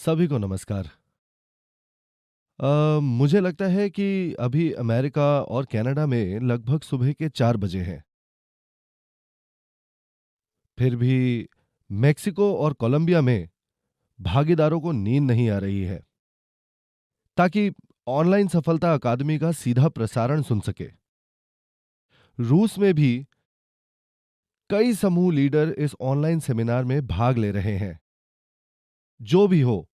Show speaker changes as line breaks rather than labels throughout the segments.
सभी को नमस्कार। मुझे लगता है कि अभी अमेरिका और कनाडा में लगभग सुबह के 4 बजे हैं। फिर भी मेक्सिको और कोलंबिया में भागीदारों को नींद नहीं आ रही है, ताकि ऑनलाइन सफलता अकादमी का सीधा प्रसारण सुन सके। रूस में भी कई समूह लीडर इस ऑनलाइन सेमिनार में भाग ले रहे हैं। जो भी हो,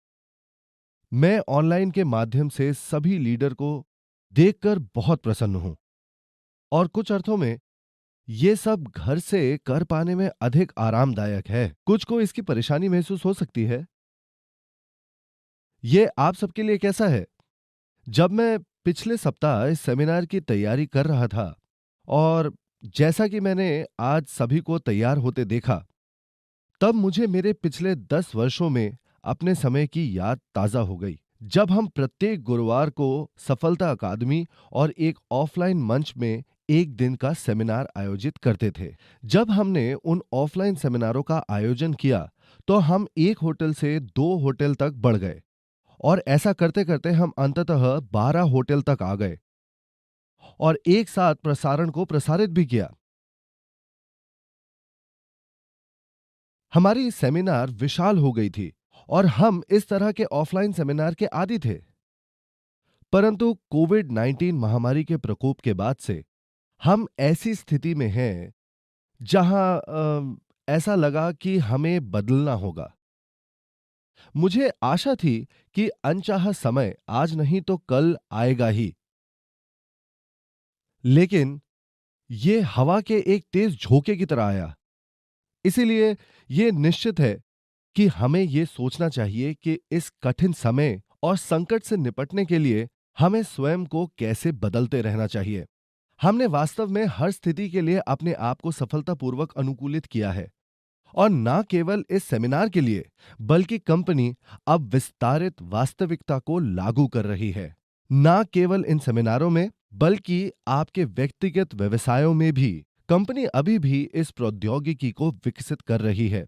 मैं ऑनलाइन के माध्यम से सभी लीडर को देखकर बहुत प्रसन्न हूं और कुछ अर्थों में ये सब घर से कर पाने में अधिक आरामदायक है। कुछ को इसकी परेशानी महसूस हो सकती है। ये आप सबके लिए कैसा है? जब मैं पिछले सप्ताह इस सेमिनार की तैयारी कर रहा था और जैसा कि मैंने आज सभी को तैयार होते देखा, तब मुझे मेरे पिछले 10 वर्षों में अपने समय की याद ताजा हो गई। जब हम प्रत्येक गुरुवार को सफलता अकादमी और एक ऑफलाइन मंच में एक दिन का सेमिनार आयोजित करते थे। जब हमने उन ऑफलाइन सेमिनारों का आयोजन किया, तो हम एक होटल से 2 होटल तक बढ़ गए और ऐसा करते करते हम अंततः 12 होटल तक आ गए और एक साथ प्रसारण को प्रसारित भी किया। हमारी सेमिनार विशाल हो गई थी और हम इस तरह के ऑफलाइन सेमिनार के आदी थे। परंतु कोविड 19 महामारी के प्रकोप के बाद से हम ऐसी स्थिति में हैं जहां ऐसा लगा कि हमें बदलना होगा। मुझे आशा थी कि अनचाहा समय आज नहीं तो कल आएगा ही, लेकिन ये हवा के एक तेज झोंके की तरह आया। इसीलिए ये निश्चित है कि हमें ये सोचना चाहिए कि इस कठिन समय और संकट से निपटने के लिए हमें स्वयं को कैसे बदलते रहना चाहिए। हमने वास्तव में हर स्थिति के लिए अपने आप को सफलतापूर्वक अनुकूलित किया है और न केवल इस सेमिनार के लिए, बल्कि कंपनी अब विस्तारित वास्तविकता को लागू कर रही है। न केवल इन सेमिनारों में, बल्कि आपके व्यक्तिगत व्यवसायों में भी कंपनी अभी भी इस प्रौद्योगिकी को विकसित कर रही है,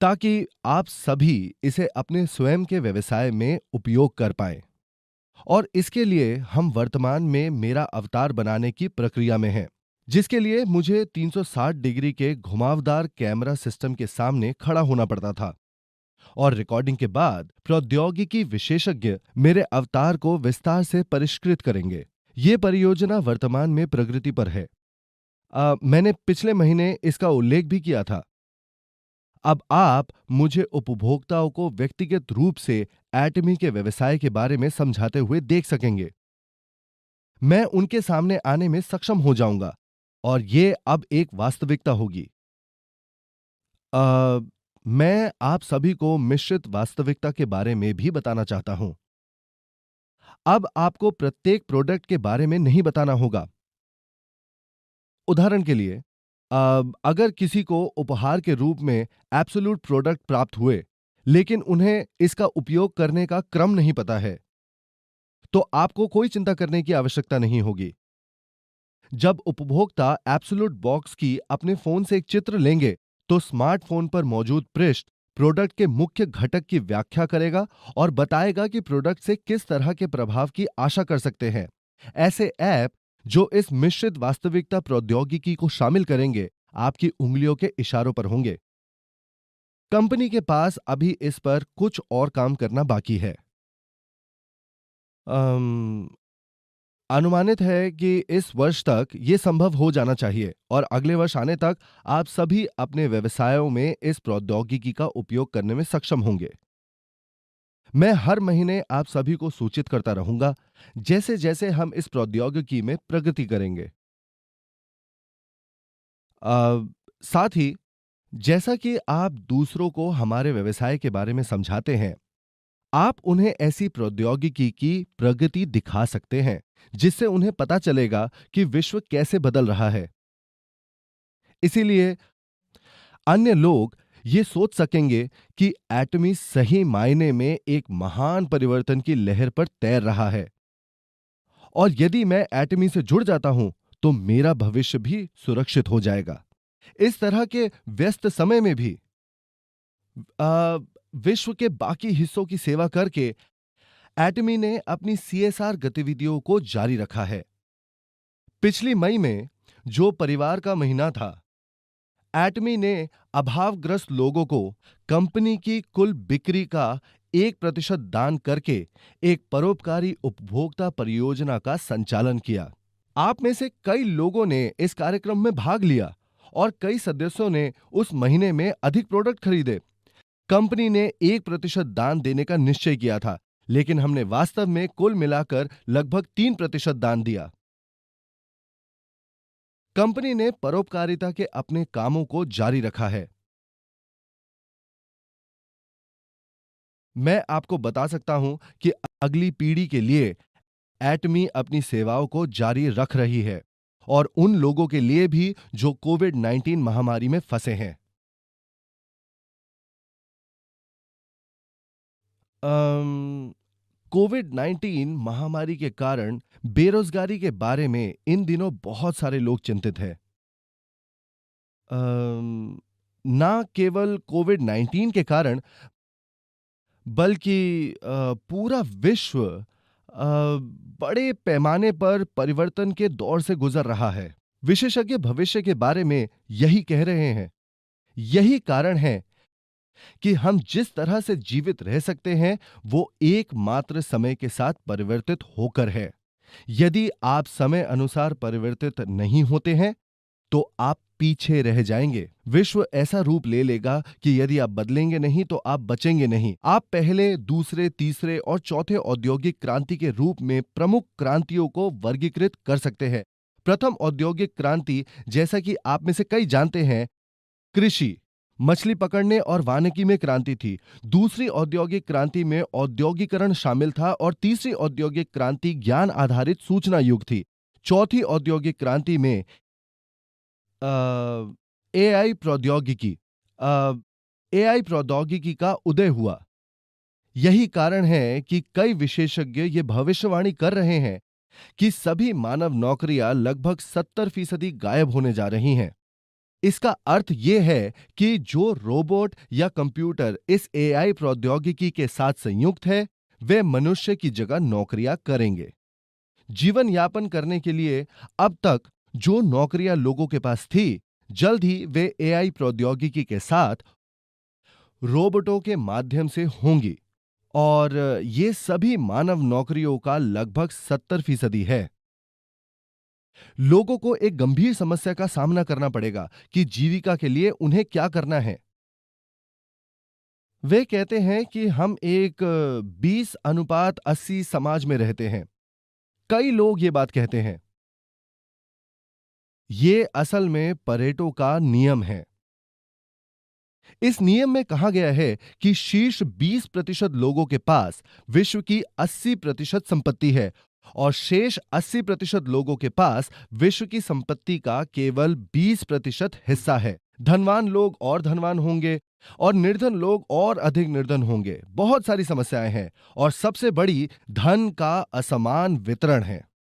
ताकि आप सभी इसे अपने स्वयं के व्यवसाय में उपयोग कर पाएं। और इसके लिए हम वर्तमान में मेरा अवतार बनाने की प्रक्रिया में हैं, जिसके लिए मुझे 360 डिग्री के घुमावदार कैमरा सिस्टम के सामने खड़ा होना पड़ता था और रिकॉर्डिंग के बाद प्रौद्योगिकी विशेषज्ञ मेरे अवतार को विस्तार से परिष्कृत करेंगे। ये परियोजना वर्तमान में प्रगति पर है। मैंने पिछले महीने इसका उल्लेख भी किया था। अब आप मुझे उपभोक्ताओं को व्यक्तिगत रूप से एटमी के व्यवसाय के बारे में समझाते हुए देख सकेंगे। मैं उनके सामने आने में सक्षम हो जाऊंगा और ये अब एक वास्तविकता होगी। अ, मैं आप सभी को मिश्रित वास्तविकता के बारे में भी बताना चाहता हूं। अब आपको प्रत्येक प्रोडक्ट के बारे में नहीं बताना होगा। उदाहरण के लिए, अगर किसी को उपहार के रूप में एब्सोल्यूट प्रोडक्ट प्राप्त हुए, लेकिन उन्हें इसका उपयोग करने का क्रम नहीं पता है, तो आपको कोई चिंता करने की आवश्यकता नहीं होगी। जब उपभोक्ता एब्सोल्यूट बॉक्स की अपने फोन से एक चित्र लेंगे, तो स्मार्टफोन पर मौजूद पृष्ठ प्रोडक्ट के मुख्य घटक की व्याख्या करेगा और बताएगा कि प्रोडक्ट से किस तरह के प्रभाव की आशा कर सकते हैं। ऐसे ऐप जो इस मिश्रित वास्तविकता प्रौद्योगिकी को शामिल करेंगे, आपकी उंगलियों के इशारों पर होंगे। कंपनी के पास अभी इस पर कुछ और काम करना बाकी है। अम, अनुमानित है कि इस वर्ष तक ये संभव हो जाना चाहिए और अगले वर्ष आने तक आप सभी अपने व्यवसायों में इस प्रौद्योगिकी का उपयोग करने में सक्षम होंगे। मैं हर महीने आप सभी को सूचित करता रहूंगा, जैसे जैसे हम इस प्रौद्योगिकी में प्रगति करेंगे। अ, साथ ही, जैसा कि आप दूसरों को हमारे व्यवसाय के बारे में समझाते हैं, आप उन्हें ऐसी प्रौद्योगिकी की प्रगति दिखा सकते हैं, जिससे उन्हें पता चलेगा कि विश्व कैसे बदल रहा है। इसीलिए अन्य लोग ये सोच सकेंगे कि एटमी सही मायने में एक महान परिवर्तन की लहर पर तैर रहा है। और यदि मैं एटमी से जुड़ जाता हूं, तो मेरा भविष्य भी सुरक्षित हो जाएगा। इस तरह के व्यस्त समय में भी विश्व के बाकी हिस्सों की सेवा करके एटमी ने अपनी सीएसआर गतिविधियों को जारी रखा है। पिछली मई में, जो परिवार का महीना था, एटमी ने अभावग्रस्त लोगों को कंपनी की कुल बिक्री का 1% दान करके एक परोपकारी उपभोक्ता परियोजना का संचालन किया। आप में से कई लोगों ने इस कार्यक्रम में भाग लिया और कई सदस्यों ने उस महीने में अधिक प्रोडक्ट खरीदे। कंपनी ने 1% दान देने का निश्चय किया था, लेकिन हमने वास्तव में कुल मिलाकर लगभग 3% दान दिया। कंपनी ने परोपकारिता के अपने कामों को जारी रखा है। मैं आपको बता सकता हूं कि अगली पीढ़ी के लिए एटमी अपनी सेवाओं को जारी रख रही है, और उन लोगों के लिए भी जो कोविड-19 महामारी में फंसे हैं। अम, कोविड-19 महामारी के कारण बेरोजगारी के बारे में इन दिनों बहुत सारे लोग चिंतित हैं। अम, ना केवल कोविड-19 के कारण, बल्कि पूरा विश्व बड़े पैमाने पर परिवर्तन के दौर से गुजर रहा है। विशेषज्ञ भविष्य के बारे में यही कह रहे हैं। यही कारण है कि हम जिस तरह से जीवित रह सकते हैं, वो एकमात्र समय के साथ परिवर्तित होकर है। यदि आप समय अनुसार परिवर्तित नहीं होते हैं, तो आप पीछे रह जाएंगे। विश्व ऐसा रूप ले लेगा कि यदि आप बदलेंगे नहीं तो आप बचेंगे नहीं। आप पहले, दूसरे, तीसरे और चौथे औद्योगिक क्रांति के रूप में प्रमुख क्रांतियों को वर्गीकृत कर सकते हैं। प्रथम औद्योगिक क्रांति, जैसा कि आप में से कई जानते हैं, कृषि, मछली पकड़ने और वानिकी में क्रांति थी। दूसरी औद्योगिक क्रांति में औद्योगिकरण शामिल था और तीसरी औद्योगिक क्रांति ज्ञान आधारित सूचना युग थी। चौथी औद्योगिक क्रांति में एआई प्रौद्योगिकी अ, एआई प्रौद्योगिकी का उदय हुआ। यही कारण है कि कई विशेषज्ञ ये भविष्यवाणी कर रहे हैं कि सभी मानव नौकरियां लगभग 70% गायब होने जा रही हैं। इसका अर्थ यह है कि जो रोबोट या कंप्यूटर इस एआई प्रौद्योगिकी के साथ संयुक्त है, वे मनुष्य की जगह नौकरियां करेंगे। जीवन यापन करने के लिए अब तक जो नौकरियां लोगों के पास थी, जल्द ही वे एआई प्रौद्योगिकी के साथ रोबोटों के माध्यम से होंगी, और ये सभी मानव नौकरियों का लगभग 70% है। लोगों को एक गंभीर समस्या का सामना करना पड़ेगा कि जीविका के लिए उन्हें क्या करना है। वे कहते हैं कि हम एक 20:80 समाज में रहते हैं। कई लोग ये बात कहते हैं। ये असल में परेटो का नियम है। इस नियम में कहा गया है कि शीर्ष 20% लोगों के पास विश्व की 80% संपत्ति है, और शेष 80% लोगों के पास विश्व की संपत्ति का केवल 20% हिस्सा है। धनवान लोग और धनवान होंगे और निर्धन लोग और अधिक निर्धन होंगे। बहुत सारी समस्याएं हैं, और सबसे बड़ी धन का असमान वितरण है।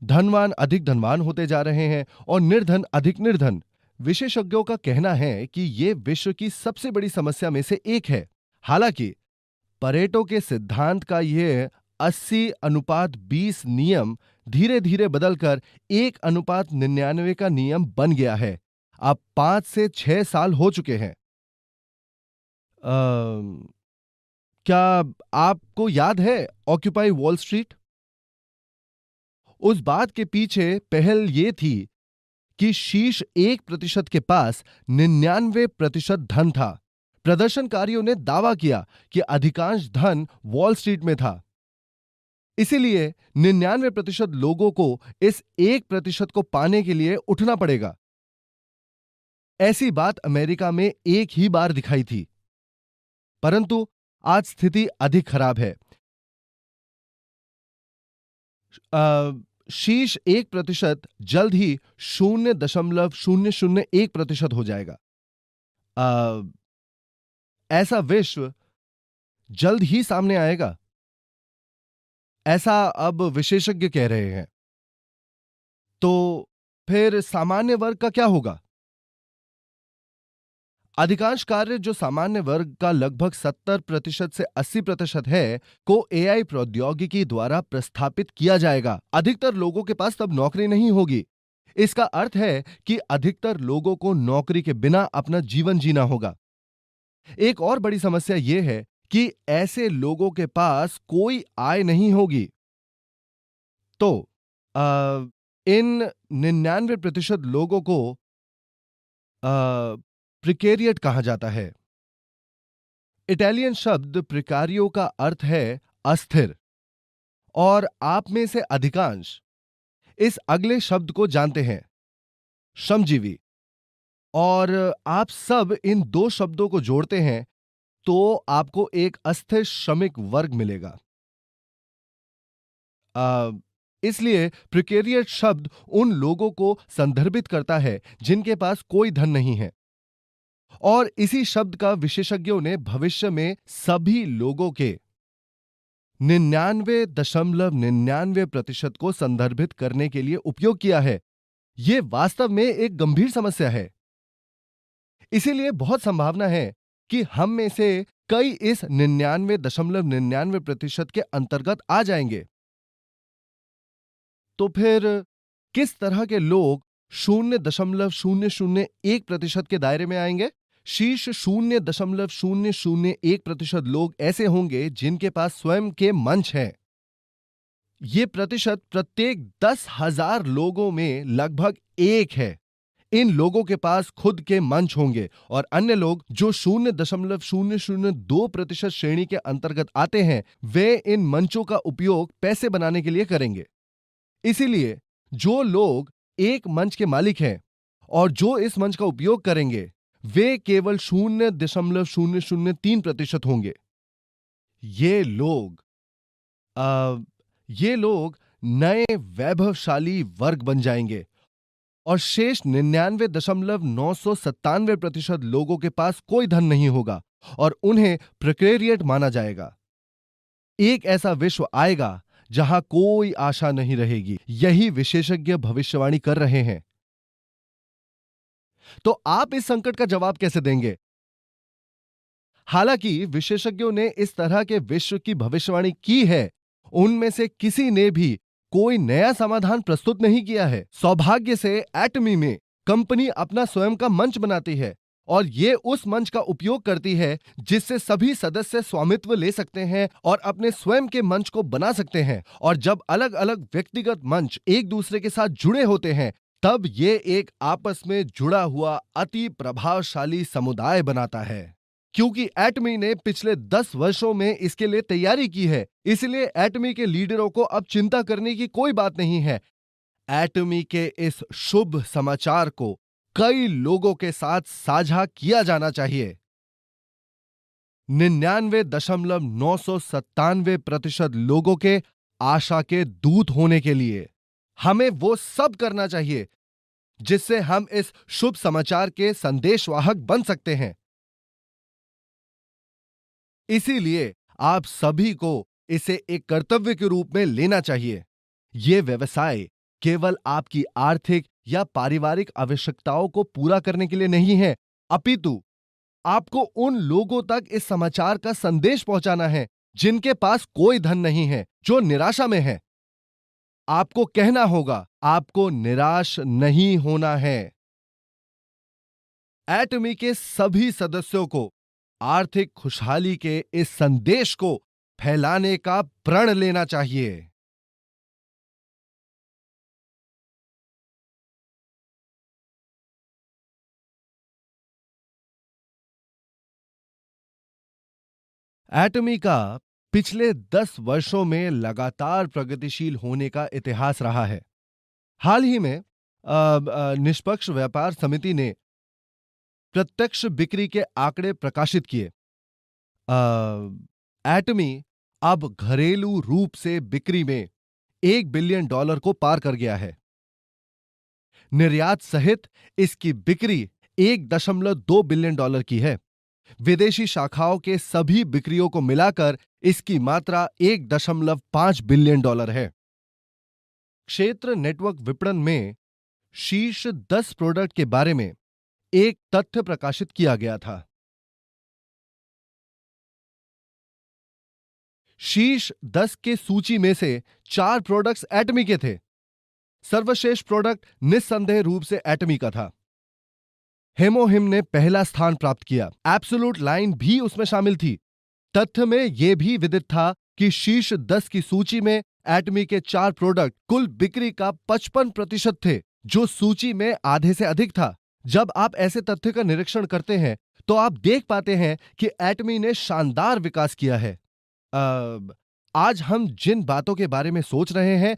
धनवान अधिक धनवान होते जा रहे हैं और निर्धन अधिक निर्धन। विशेषज्ञों का कहना है कि यह विश्व की सबसे बड़ी समस्या में से एक है। हालांकि परेटो के सिद्धांत का यह 80:20 नियम धीरे धीरे बदलकर 1:99 का नियम बन गया है। अब 5 से 6 साल हो चुके हैं। क्या आपको याद है ऑक्यूपाई वॉल स्ट्रीट? उस बात के पीछे पहल यह थी कि शीर्ष 1% के पास 99% धन था। प्रदर्शनकारियों ने दावा किया कि अधिकांश धन वॉल स्ट्रीट में था। इसीलिए 99% लोगों को इस 1% को पाने के लिए उठना पड़ेगा। ऐसी बात अमेरिका में एक ही बार दिखाई थी, परंतु आज स्थिति अधिक खराब है। शीर्ष 1% जल्द ही 0.001% हो जाएगा। अ, ऐसा विश्व जल्द ही सामने आएगा, ऐसा अब विशेषज्ञ कह रहे हैं। तो फिर सामान्य वर्ग का क्या होगा? अधिकांश कार्य जो सामान्य वर्ग का लगभग 70% से 80% है, को एआई प्रौद्योगिकी द्वारा प्रस्थापित किया जाएगा। अधिकतर लोगों के पास तब नौकरी नहीं होगी। इसका अर्थ है कि अधिकतर लोगों को नौकरी के बिना अपना जीवन जीना होगा। एक और बड़ी समस्या यह है कि ऐसे लोगों के पास कोई आय नहीं होगी। तो इन 99% लोगों को प्रिकेरिएट कहा जाता है। इटालियन शब्द प्रिकारियो का अर्थ है अस्थिर, और आप में से अधिकांश इस अगले शब्द को जानते हैं, श्रमजीवी। और आप सब इन दो शब्दों को जोड़ते हैं तो आपको एक अस्थिर श्रमिक वर्ग मिलेगा। इसलिए प्रिकेरिएट शब्द उन लोगों को संदर्भित करता है जिनके पास कोई धन नहीं है, और इसी शब्द का विशेषज्ञों ने भविष्य में सभी लोगों के 99.99% को संदर्भित करने के लिए उपयोग किया है। यह वास्तव में एक गंभीर समस्या है। इसीलिए बहुत संभावना है कि हम में से कई इस 99.99% के अंतर्गत आ जाएंगे। तो फिर किस तरह के लोग 0.001% के दायरे में आएंगे? शीर्ष 0.001% लोग ऐसे होंगे जिनके पास स्वयं के मंच हैं। ये प्रतिशत प्रत्येक 10,000 लोगों में लगभग 1 है। इन लोगों के पास खुद के मंच होंगे, और अन्य लोग जो 0.002% श्रेणी के अंतर्गत आते हैं, वे इन मंचों का उपयोग पैसे बनाने के लिए करेंगे। इसीलिए जो लोग एक मंच के मालिक हैं और जो इस मंच का उपयोग करेंगे, वे केवल 0.003% होंगे। ये लोग नए वैभवशाली वर्ग बन जाएंगे, और शेष 99.997% लोगों के पास कोई धन नहीं होगा और उन्हें प्रिकेरिएट माना जाएगा। एक ऐसा विश्व आएगा जहां कोई आशा नहीं रहेगी। यही विशेषज्ञ भविष्यवाणी कर रहे हैं। तो आप इस संकट का जवाब कैसे देंगे? हालांकि विशेषज्ञों ने इस तरह के विश्व की भविष्यवाणी की है, उनमें से किसी ने भी कोई नया समाधान प्रस्तुत नहीं किया है। सौभाग्य से एटमी में कंपनी अपना स्वयं का मंच बनाती है, और ये उस मंच का उपयोग करती है जिससे सभी सदस्य स्वामित्व ले सकते हैं और अपने स्वयं के मंच को बना सकते हैं। और जब अलग अलग व्यक्तिगत मंच एक दूसरे के साथ जुड़े होते हैं, तब ये एक आपस में जुड़ा हुआ अति प्रभावशाली समुदाय बनाता है। क्योंकि एटमी ने पिछले 10 वर्षों में इसके लिए तैयारी की है, इसलिए एटमी के लीडरों को अब चिंता करने की कोई बात नहीं है। एटमी के इस शुभ समाचार को कई लोगों के साथ साझा किया जाना चाहिए। 99.997% लोगों के आशा के दूत होने के लिए हमें वो सब करना चाहिए जिससे हम इस शुभ समाचार के संदेशवाहक बन सकते हैं। इसीलिए आप सभी को इसे एक कर्तव्य के रूप में लेना चाहिए। यह व्यवसाय केवल आपकी आर्थिक या पारिवारिक आवश्यकताओं को पूरा करने के लिए नहीं है, अपितु आपको उन लोगों तक इस समाचार का संदेश पहुंचाना है जिनके पास कोई धन नहीं है, जो निराशा में है। आपको कहना होगा, आपको निराश नहीं होना है। एटमी के सभी सदस्यों को आर्थिक खुशहाली के इस संदेश को फैलाने का प्रण लेना चाहिए। एटमी का पिछले 10 वर्षों में लगातार प्रगतिशील होने का इतिहास रहा है। हाल ही में निष्पक्ष व्यापार समिति ने प्रत्यक्ष बिक्री के आंकड़े प्रकाशित किए। एटमी अब घरेलू रूप से बिक्री में $1 बिलियन को पार कर गया है। निर्यात सहित इसकी बिक्री $1.2 बिलियन की है। विदेशी शाखाओं के सभी बिक्रियों को मिलाकर इसकी मात्रा $1.5 बिलियन है। क्षेत्र नेटवर्क विपणन में शीर्ष 10 प्रोडक्ट के बारे में एक तथ्य प्रकाशित किया गया था। शीर्ष 10 के सूची में से 4 प्रोडक्ट्स एटमी के थे। सर्वश्रेष्ठ प्रोडक्ट निस्संदेह रूप से एटमी का था। हेमोहिम ने पहला स्थान प्राप्त किया। एब्सोल्यूट लाइन भी उसमें शामिल थी। तथ्य में यह भी विदित था कि शीर्ष 10 की सूची में एटमी के 4 प्रोडक्ट कुल बिक्री का 55% थे, जो सूची में आधे से अधिक था। जब आप ऐसे तथ्य का निरीक्षण करते हैं तो आप देख पाते हैं कि एटमी ने शानदार विकास किया है। आज हम जिन बातों के बारे में सोच रहे हैं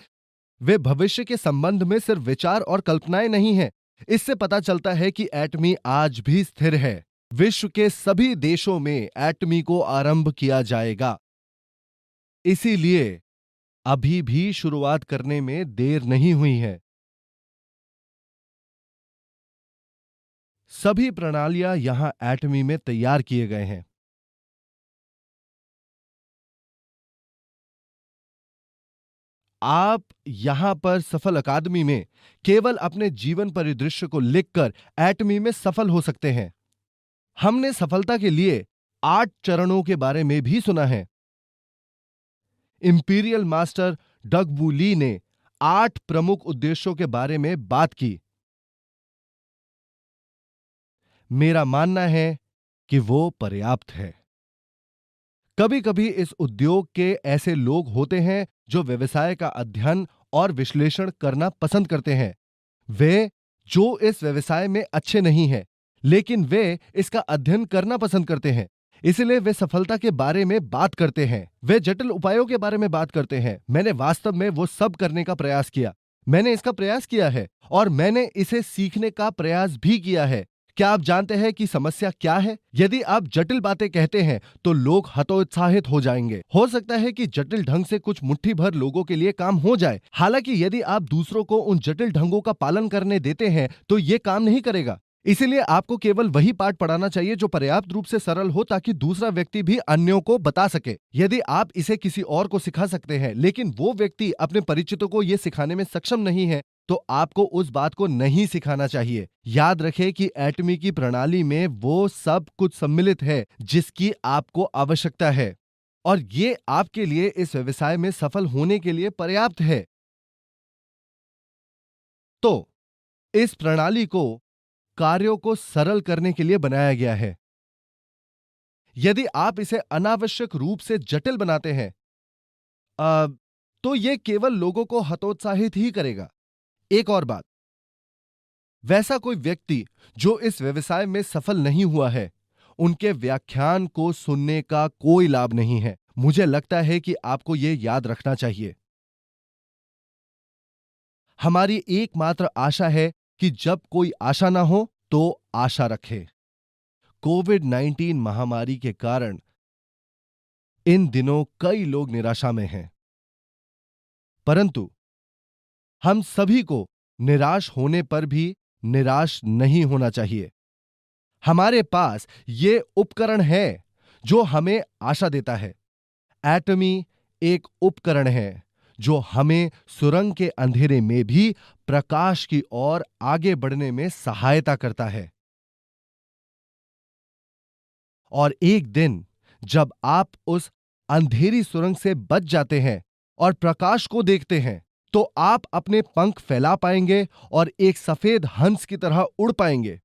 वे भविष्य के संबंध में सिर्फ विचार और कल्पनाएं नहीं हैं। इससे पता चलता है कि एटमी आज भी स्थिर है। विश्व के सभी देशों में एटमी को आरंभ किया जाएगा। इसीलिए अभी भी शुरुआत करने में देर नहीं हुई है। सभी प्रणालियां यहां एटमी में तैयार किए गए हैं। आप यहां पर सफल अकादमी में केवल अपने जीवन परिदृश्य को लिखकर एटमी में सफल हो सकते हैं। हमने सफलता के लिए 8 चरणों के बारे में भी सुना है। इंपीरियल मास्टर डग वू ली ने 8 प्रमुख उद्देश्यों के बारे में बात की। मेरा मानना है कि वो पर्याप्त है। कभी कभी इस उद्योग के ऐसे लोग होते हैं जो व्यवसाय का अध्ययन और विश्लेषण करना पसंद करते हैं। वे जो इस व्यवसाय में अच्छे नहीं हैं, लेकिन वे इसका अध्ययन करना पसंद करते हैं। इसलिए वे सफलता के बारे में बात करते हैं। वे जटिल उपायों के बारे में बात करते हैं। मैंने वास्तव में वो सब करने का प्रयास किया। मैंने इसका प्रयास किया है और मैंने इसे सीखने का प्रयास भी किया है। क्या आप जानते हैं कि समस्या क्या है? यदि आप जटिल बातें कहते हैं तो लोग हतोत्साहित हो जाएंगे। हो सकता है कि जटिल ढंग से कुछ मुट्ठी भर लोगों के लिए काम हो जाए। हालांकि यदि आप दूसरों को उन जटिल ढंगों का पालन करने देते हैं तो यह काम नहीं करेगा। इसीलिए आपको केवल वही पाठ पढ़ाना चाहिए जो पर्याप्त रूप से सरल हो ताकि दूसरा व्यक्ति भी अन्यों को बता सके। यदि आप इसे किसी और को सिखा सकते हैं लेकिन वो व्यक्ति अपने परिचितों को यह सिखाने में सक्षम नहीं है तो आपको उस बात को नहीं सिखाना चाहिए। याद रखें कि एटमी की प्रणाली में वो सब कुछ सम्मिलित है जिसकी आपको आवश्यकता है और ये आपके लिए इस व्यवसाय में सफल होने के लिए पर्याप्त है। तो इस प्रणाली को कार्यों को सरल करने के लिए बनाया गया है। यदि आप इसे अनावश्यक रूप से जटिल बनाते हैं तो यह केवल लोगों को हतोत्साहित ही करेगा। एक और बात, वैसा कोई व्यक्ति जो इस व्यवसाय में सफल नहीं हुआ है, उनके व्याख्यान को सुनने का कोई लाभ नहीं है। मुझे लगता है कि आपको यह याद रखना चाहिए। हमारी एकमात्र आशा है कि जब कोई आशा ना हो तो आशा रखें। कोविड-19 महामारी के कारण इन दिनों कई लोग निराशा में हैं, परंतु हम सभी को निराश होने पर भी निराश नहीं होना चाहिए। हमारे पास ये उपकरण है जो हमें आशा देता है। एटमी एक उपकरण है जो हमें सुरंग के अंधेरे में भी प्रकाश की ओर आगे बढ़ने में सहायता करता है। और एक दिन जब आप उस अंधेरी सुरंग से बच जाते हैं और प्रकाश को देखते हैं तो आप अपने पंख फैला पाएंगे और एक सफेद हंस की तरह उड़ पाएंगे।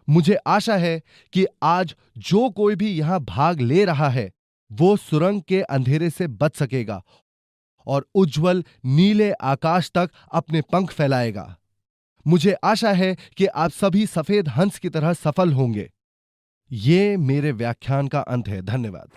मुझे आशा है कि आज जो कोई भी यहां भाग ले रहा है वो सुरंग के अंधेरे से बच सकेगा और उज्जवल नीले आकाश तक अपने पंख फैलाएगा। मुझे आशा है कि आप सभी सफेद हंस की तरह सफल होंगे। ये मेरे व्याख्यान का अंत है। धन्यवाद।